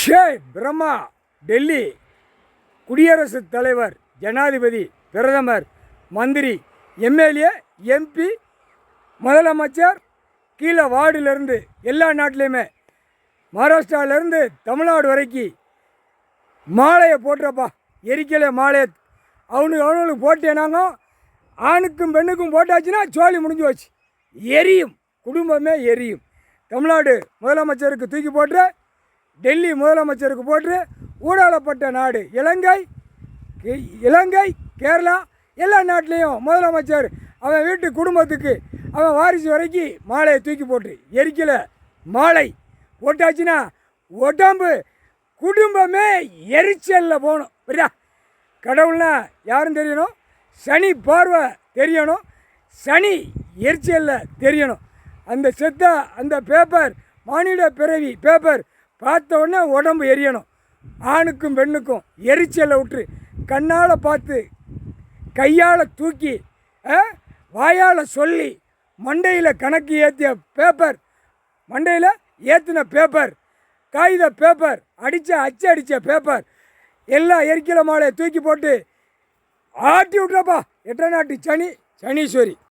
பிரம்மா டெல்லி குடியரசுத் தலைவர், ஜனாதிபதி, பிரதமர், மந்திரி, எம்எல்ஏ, எம்பி, முதலமைச்சர், கீழே வார்டிலிருந்து எல்லா நாட்டிலையுமே மகாராஷ்டிராவிலேருந்து தமிழ்நாடு வரைக்கும் மாலையை போட்டுறப்பா. எரிக்கலை மாலையை அவனுக்கு போட்டேனாங்க. ஆணுக்கும் பெண்ணுக்கும் போட்டாச்சுன்னா சோழி முடிஞ்சு வச்சு எரியும், குடும்பமே எரியும். தமிழ்நாடு முதலமைச்சருக்கு தூக்கி போட்டு, டெல்லி முதலமைச்சருக்கு போட்டு, ஊடாடப்பட்ட நாடு இலங்கை, கேரளா, எல்லா நாட்டிலையும் முதலமைச்சர் அவன் வீட்டு குடும்பத்துக்கு அவன் வாரிசு வரைக்கும் மாலையை தூக்கி போட்டு எரிக்கலை மாலை போட்டாச்சுன்னா உடம்பு குடும்பமே எரிச்சலில் போகணும். புரியா? கடவுள்னா யாரும் தெரியணும், சனி பார்வை தெரியணும், சனி எரிச்சலில் தெரியணும். அந்த செத்த அந்த பேப்பர், மானிட பிறவி பேப்பர் பார்த்த உடனே உடம்பு எரியணும். ஆணுக்கும் பெண்ணுக்கும் எரிச்சலை விட்டு கண்ணால் பார்த்து, கையால் தூக்கி, வாயால் சொல்லி, மண்டையில் கணக்கு ஏற்றிய பேப்பர், மண்டையில் ஏற்றின பேப்பர், காகித பேப்பர், அடித்த பேப்பர் எல்லாம் எரிக்கலை மாலையை தூக்கி போட்டு ஆட்டி விட்றப்பா. எட்ட நாட்டு சனீஸ்வரி.